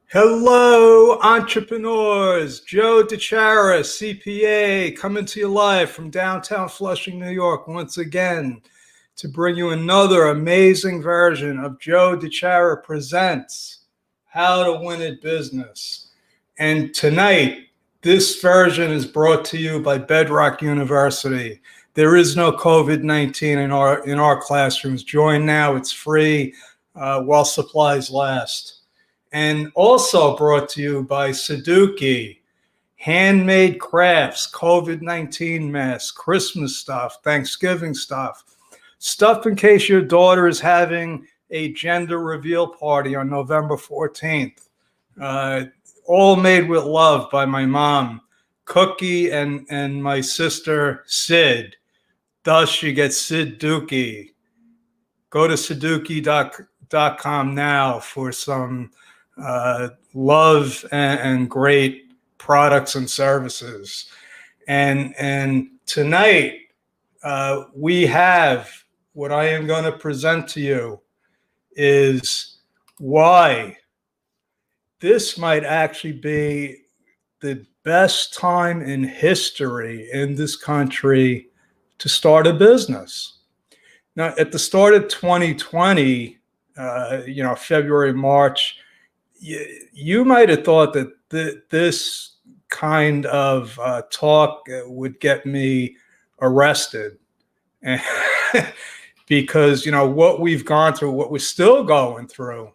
Hello, entrepreneurs. Joe DeChara, CPA, coming to you live from downtown Flushing, New York, once again to bring you another amazing version of Joe DeChara Presents How to Win at Business. And tonight, this version is brought to you by Bedrock University. There is no COVID-19 in our classrooms. Join now; it's free while supplies last. And also brought to you by Sudoku, handmade crafts, COVID-19 masks, Christmas stuff, Thanksgiving stuff in case your daughter is having a gender reveal party on November 14th. All made with love by my mom, Cookie, and my sister, Sid. Thus, she gets Sid Dookie. Go to sudoku.com now for some love and great products and services. And tonight we have what I am going to present to you is why this might actually be the best time in history in this country to start a business. Now, at the start of 2020, February, March, you might have thought that this kind of talk would get me arrested. Because, what we've gone through, what we're still going through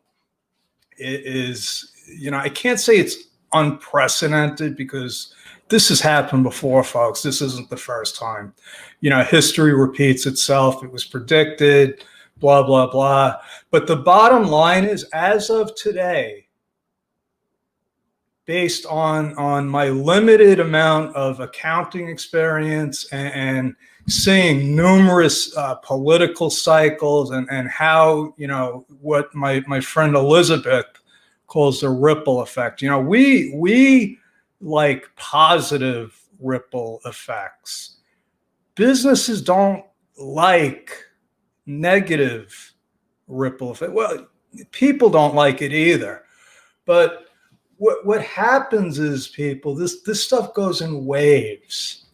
is, I can't say it's unprecedented because this has happened before, folks. This isn't the first time. History repeats itself. It was predicted, blah, blah, blah. But the bottom line is, as of today, based on my limited amount of accounting experience and seeing numerous political cycles and how, what my friend Elizabeth calls the ripple effect. We like positive ripple effects. Businesses don't like negative ripple effect. Well, people don't like it either. But what happens is, people, this stuff goes in waves.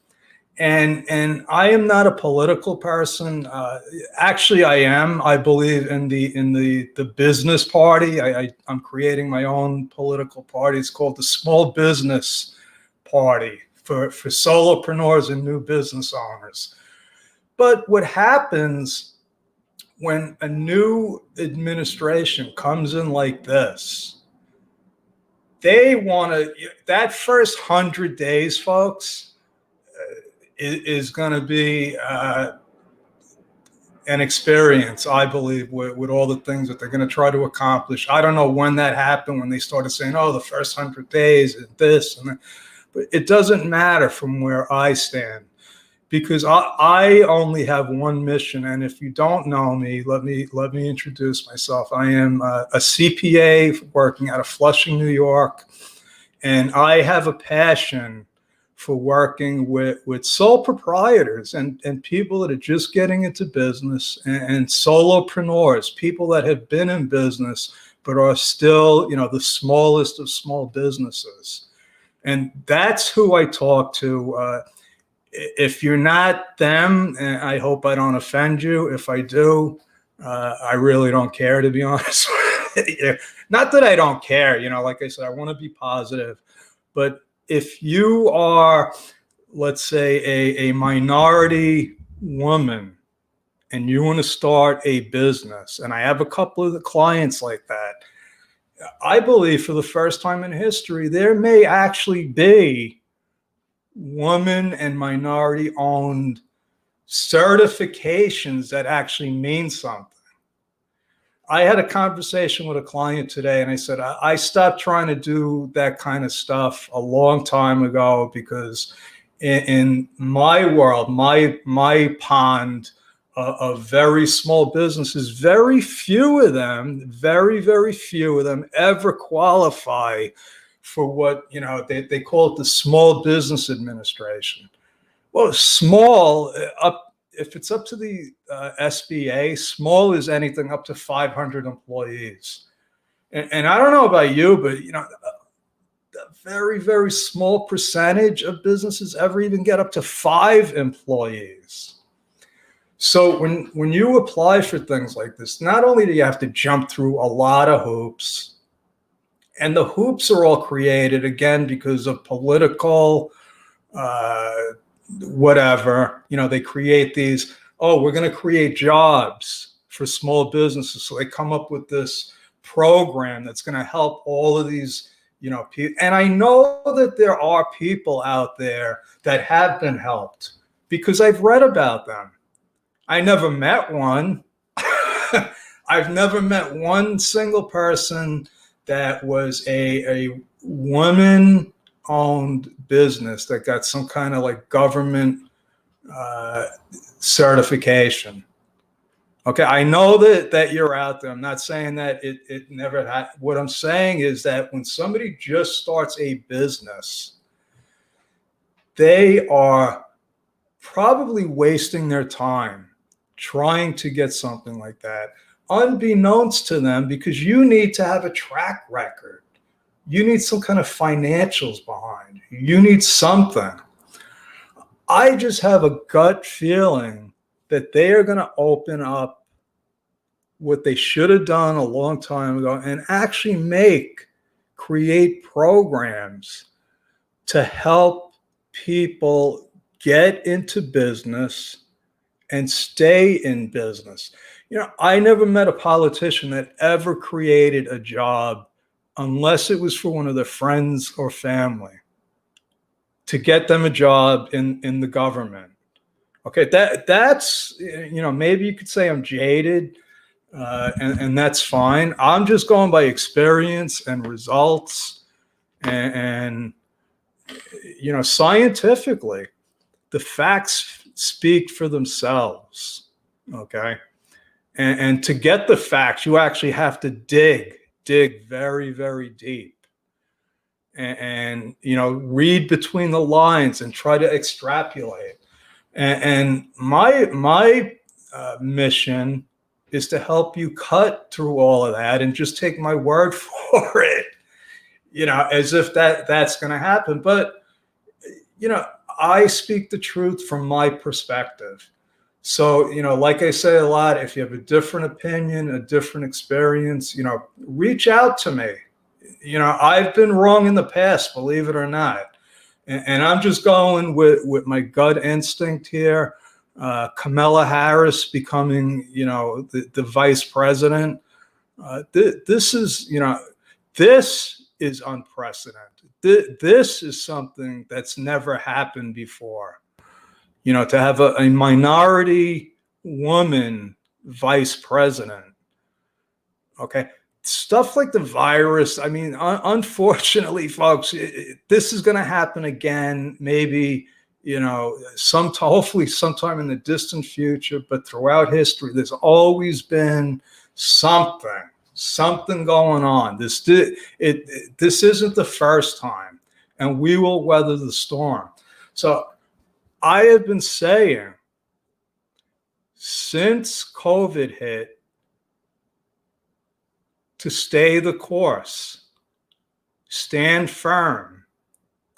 And I am not a political person. Actually, I am. I believe in the business party. I'm creating my own political party. It's called the Small Business Party for solopreneurs and new business owners. But what happens when a new administration comes in like this, they want to, that first 100 days, folks, is going to be an experience, I believe, with all the things that they're going to try to accomplish. I don't know when that happened, when they started saying, oh, the first 100 days is this and that. But it doesn't matter from where I stand, because I only have one mission. And if you don't know me, let me introduce myself. I am a CPA working out of Flushing, New York, and I have a passion for working with sole proprietors and people that are just getting into business, and solopreneurs, people that have been in business but are still, the smallest of small businesses. And that's who I talk to. If you're not them, I hope I don't offend you. If I do, I really don't care, to be honest. Not that I don't care, like I said, I want to be positive. But if you are, let's say, a minority woman and you want to start a business, and I have a couple of the clients like that, I believe for the first time in history, there may actually be woman and minority owned certifications that actually mean something. I had a conversation with a client today, and I said, I stopped trying to do that kind of stuff a long time ago, because in my world, my pond of very small businesses, very few of them, very few of them ever qualify for what, they call it the Small Business Administration. Well, small, if it's up to the SBA, small is anything up to 500 employees. And I don't know about you, but a very, very small percentage of businesses ever even get up to 5 employees. So when you apply for things like this, not only do you have to jump through a lot of hoops, and the hoops are all created again because of political uh, whatever. They create these, oh, we're going to create jobs for small businesses. So they come up with this program that's going to help all of these, people. And I know that there are people out there that have been helped because I've read about them. I never met one. I've never met one single person that was a woman owned business that got some kind of like government certification. Okay, I know that you're out there. I'm not saying that it never had. What I'm saying is that when somebody just starts a business, they are probably wasting their time trying to get something like that, unbeknownst to them, because you need to have a track record. You need some kind of financials behind you. You need something. I just have a gut feeling that they are going to open up what they should have done a long time ago and actually create programs to help people get into business and stay in business. I never met a politician that ever created a job unless it was for one of their friends or family to get them a job in the government. Okay, that's maybe you could say I'm jaded, and that's fine. I'm just going by experience and results, and scientifically, the facts speak for themselves. Okay, and to get the facts, you actually have to dig very, very deep. And read between the lines and try to extrapolate. And my mission is to help you cut through all of that and just take my word for it, as if that's going to happen. But I speak the truth from my perspective. So like I say a lot, if you have a different opinion, a different experience, reach out to me. I've been wrong in the past, believe it or not. And I'm just going with my gut instinct here. Kamala Harris becoming, the vice president. This is unprecedented. This is something that's never happened before. To have a minority woman vice president. Okay. Stuff like the virus. I mean, unfortunately, folks, this is going to happen again. Maybe, hopefully sometime in the distant future, but throughout history, there's always been something going on. This isn't the first time, and we will weather the storm. So I have been saying since COVID hit, to stay the course, stand firm,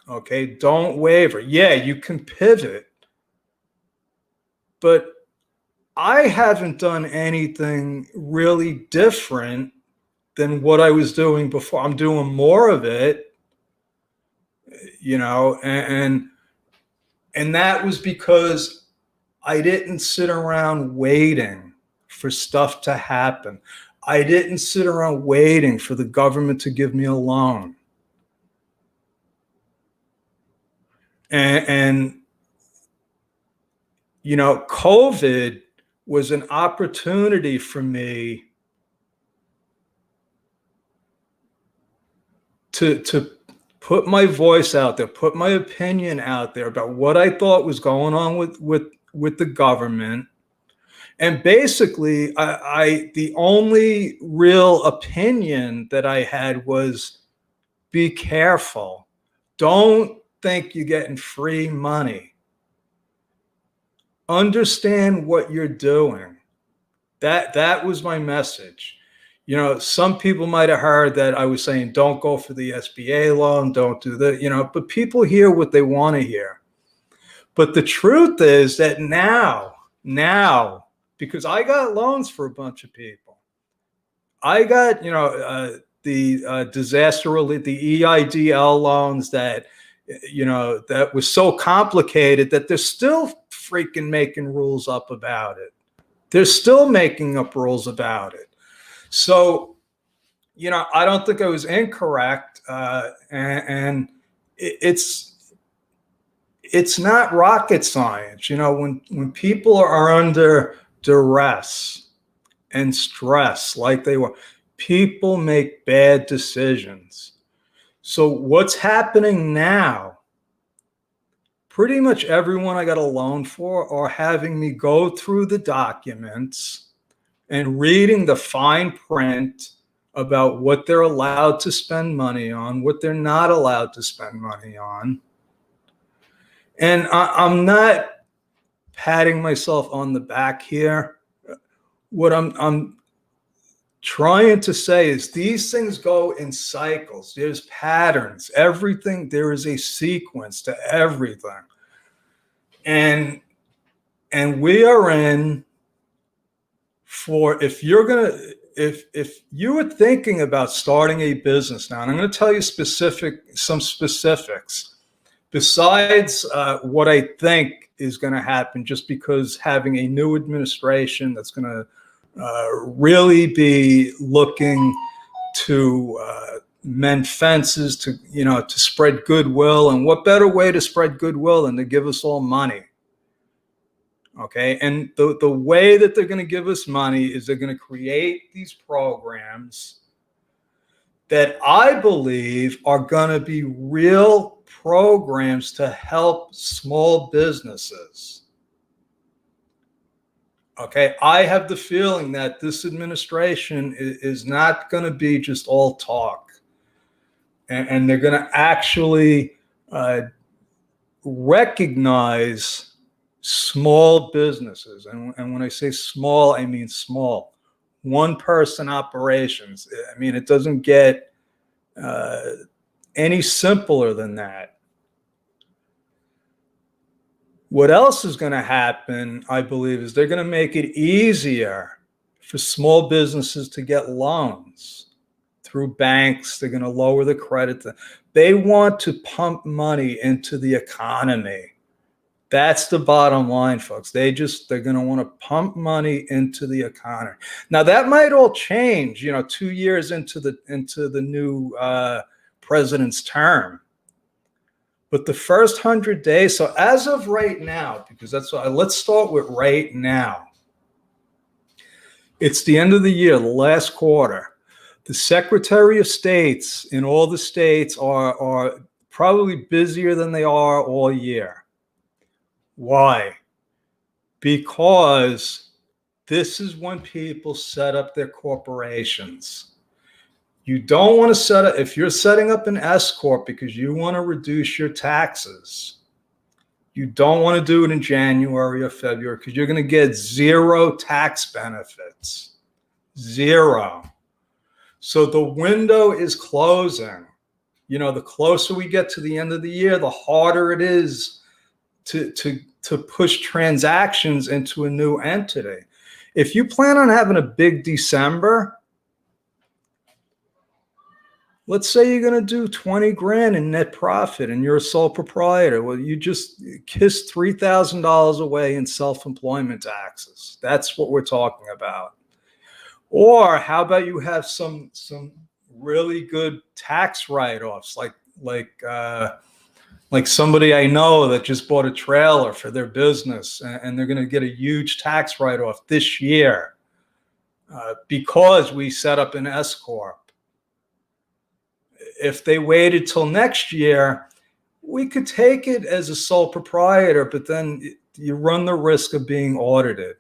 okay? Don't waver. Yeah, you can pivot, but I haven't done anything really different than what I was doing before. I'm doing more of it, and that was because I didn't sit around waiting for stuff to happen. I didn't sit around waiting for the government to give me a loan. And COVID was an opportunity for me to put my voice out there, put my opinion out there about what I thought was going on with the government. And basically, the only real opinion that I had was be careful. Don't think you're getting free money. Understand what you're doing. That was my message. Some people might have heard that I was saying, don't go for the SBA loan, don't do that, but people hear what they want to hear. But the truth is that now, because I got loans for a bunch of people, I got, the disaster relief, the EIDL loans that, that was so complicated that they're still freaking making rules up about it. They're still making up rules about it. So, I don't think I was incorrect. And it's not rocket science. When people are under duress and stress like they were, people make bad decisions. So what's happening now? Pretty much everyone I got a loan for are having me go through the documents and reading the fine print about what they're allowed to spend money on, what they're not allowed to spend money on. And I'm not patting myself on the back here. What I'm trying to say is these things go in cycles. There's patterns. Everything, there is a sequence to everything. And we are in for, if you were thinking about starting a business now, and I'm going to tell you some specifics besides what I think is going to happen, just because having a new administration that's going to really be looking to mend fences, to spread goodwill. And what better way to spread goodwill than to give us all money? Okay, and the way that they're going to give us money is they're going to create these programs that I believe are going to be real programs to help small businesses. Okay, I have the feeling that this administration is not going to be just all talk, and they're going to actually recognize small businesses. And when I say small, I mean small, one-person operations. I mean, it doesn't get any simpler than that. What else is going to happen, I believe, is they're going to make it easier for small businesses to get loans through banks. They're going to lower the credit. They want to pump money into the economy. That's the bottom line, folks. They're going to want to pump money into the economy. Now, that might all change, 2 years into the new president's term. But the first 100 days, so as of right now, because that's why, let's start with right now. It's the end of the year, the last quarter. The Secretary of States in all the states are probably busier than they are all year. Why? Because this is when people set up their corporations. You don't want to set up, if you're setting up an S-Corp because you want to reduce your taxes, you don't want to do it in January or February because you're going to get zero tax benefits. Zero. So the window is closing. The closer we get to the end of the year, the harder it is to push transactions into a new entity. If you plan on having a big December, let's say you're going to do 20 grand in net profit and you're a sole proprietor. Well, you just kissed $3,000 away in self-employment taxes. That's what we're talking about. Or how about you have some really good tax write-offs, like somebody I know that just bought a trailer for their business, and they're going to get a huge tax write-off this year because we set up an S-Corp. If they waited till next year, we could take it as a sole proprietor, but then you run the risk of being audited.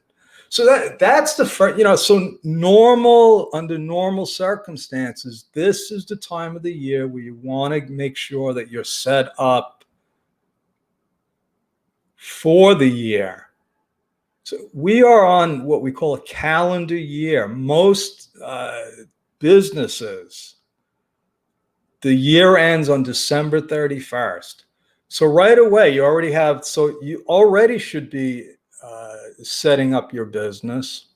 So that's the first, so under normal circumstances, this is the time of the year where you want to make sure that you're set up for the year. So we are on what we call a calendar year. Most businesses, the year ends on December 31st. So right away, you already should be setting up your business.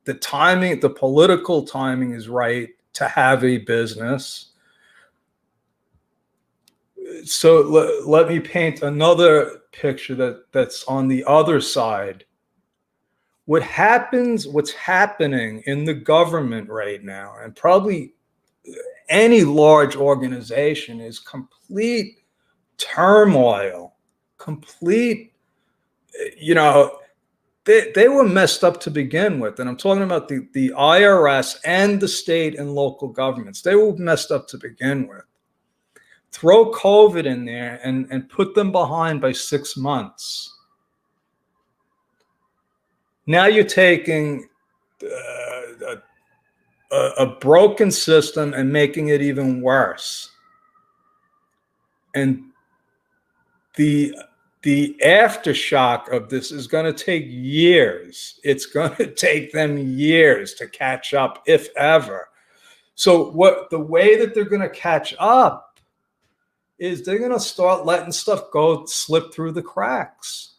The timing, the political timing is right to have a business. So let me paint another picture that's on the other side. What's happening in the government right now, and probably any large organization, is complete turmoil, complete, they were messed up to begin with. And I'm talking about the IRS and the state and local governments. They were messed up to begin with. Throw COVID in there and put them behind by 6 months. Now you're taking a broken system and making it even worse. And the aftershock of this is going to take years. It's going to take them years to catch up, if ever. So the way that they're going to catch up is they're going to start letting stuff slip through the cracks.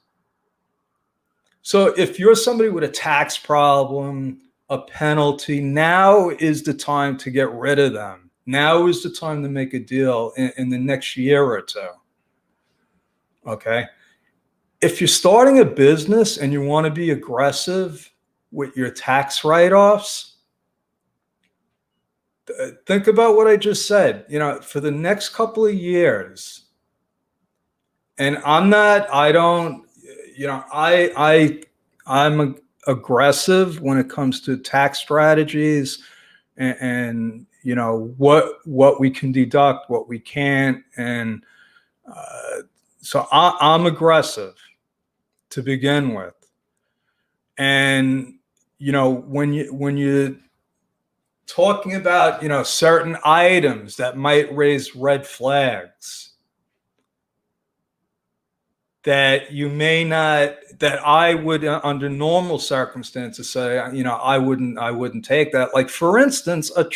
So if you're somebody with a tax problem, a penalty, now is the time to get rid of them. Now is the time to make a deal in the next year or two. Okay. If you're starting a business and you want to be aggressive with your tax write-offs, think about what I just said. For the next couple of years, and I'm aggressive when it comes to tax strategies and what we can deduct, what we can't, and so I'm aggressive to begin with. And when you're talking about certain items that might raise red flags, that you may not, that I would under normal circumstances say, I wouldn't take that. Like, for instance, a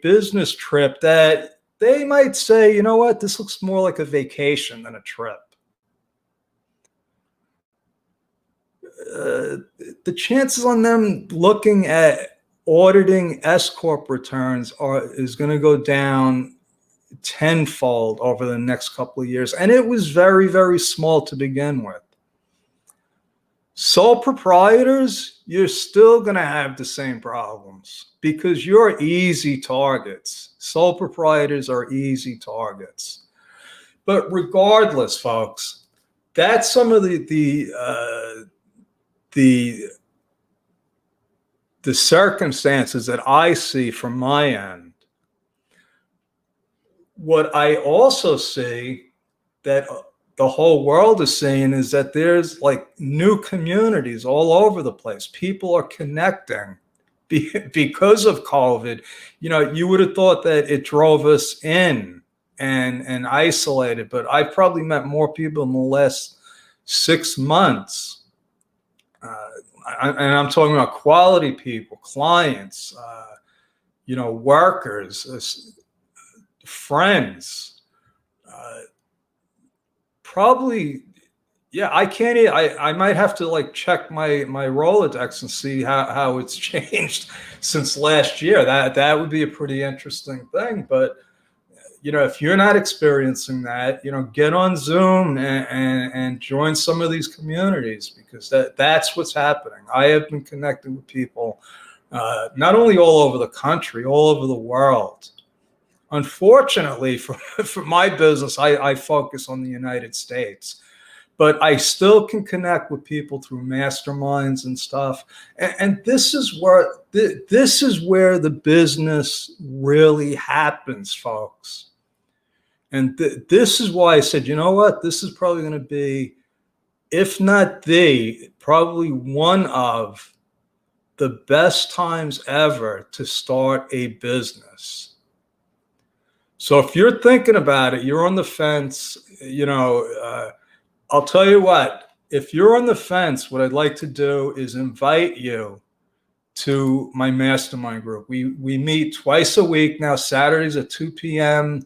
business trip that they might say, you know what, this looks more like a vacation than a trip. The chances on them looking at auditing S-Corp returns is going to go down tenfold over the next couple of years. And it was very, very small to begin with. Sole proprietors, you're still going to have the same problems because you're easy targets. Sole proprietors are easy targets. But regardless, folks, that's some of the circumstances that I see from my end. What I also see that the whole world is seeing is that there's like new communities all over the place. People are connecting because of COVID. You would have thought that it drove us in and isolated, but I've probably met more people in the last 6 months. And I'm talking about quality people, clients, workers, friends. Probably, yeah. I might have to check my Rolodex and see how it's changed since last year. That would be a pretty interesting thing. But if you're not experiencing that, get on Zoom and join some of these communities, because that's what's happening. I have been connecting with people, not only all over the country, all over the world. Unfortunately, for my business, I focus on the United States, but I still can connect with people through masterminds and stuff. And this is where the business really happens, folks. And this is why I said, you know what, this is probably going to be, if not probably one of the best times ever to start a business. So if you're thinking about it, you're on the fence, I'll tell you what, if you're on the fence, what I'd like to do is invite you to my mastermind group. We meet twice a week now, Saturdays at 2 p.m.,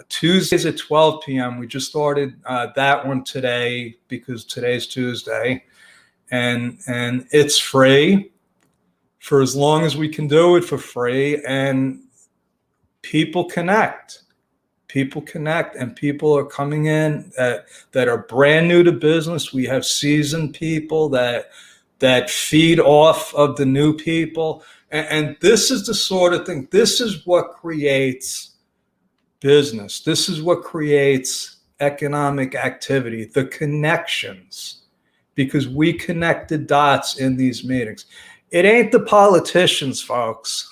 Tuesdays at 12 p.m. We just started that one today because today's Tuesday, and it's free for as long as we can do it for free. And people connect. People connect, and people are coming in that are brand new to business. We have seasoned people that feed off of the new people. And this is the sort of thing, this is what creates business. This is what creates economic activity, the connections, because we connect the dots in these meetings. It ain't the politicians, folks.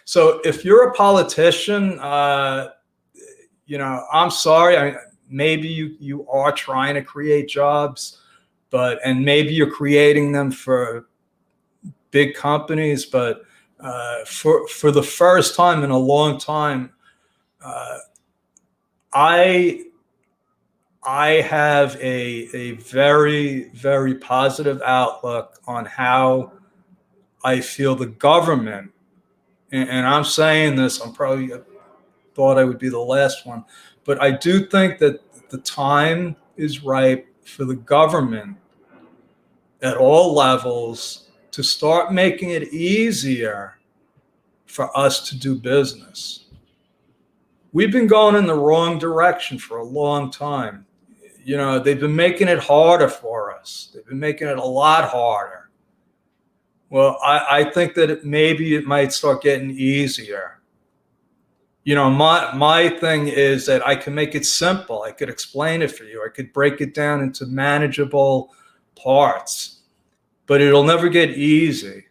So if you're a politician, I'm sorry. Maybe you are trying to create jobs, and maybe you're creating them for big companies, but for the first time in a long time, I have a very, very positive outlook on how I feel the government, and I'm saying this, I'm probably thought I would be the last one, but I do think that the time is ripe for the government at all levels to start making it easier for us to do business. We've been going in the wrong direction for a long time. They've been making it harder for us. They've been making it a lot harder. Well, I think that maybe it might start getting easier. My thing is that I can make it simple. I could explain it for you. I could break it down into manageable parts, but it'll never get easy.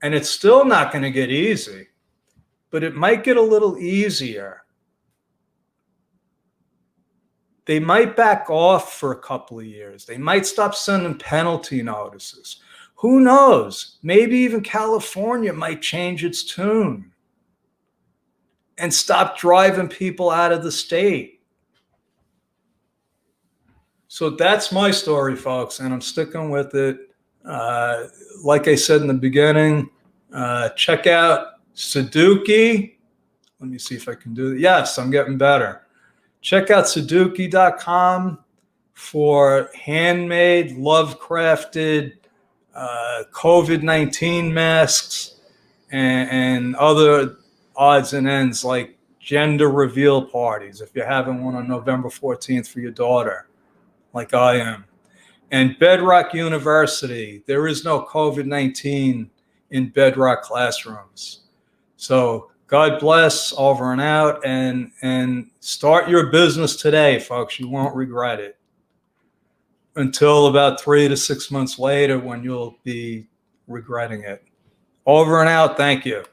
And it's still not going to get easy, but it might get a little easier. They might back off for a couple of years. They might stop sending penalty notices. Who knows? Maybe even California might change its tune and stop driving people out of the state. So that's my story, folks, and I'm sticking with it. Like I said in the beginning, check out Sudoku. Let me see if I can do it. Yes, I'm getting better. Check out Sudoku.com for handmade, love-crafted COVID-19 masks and other odds and ends like gender reveal parties, if you're having one on November 14th for your daughter, like I am. And Bedrock University, there is no COVID-19 in Bedrock classrooms. So God bless, over and out, and start your business today, folks. You won't regret it until about 3 to 6 months later when you'll be regretting it. Over and out. Thank you.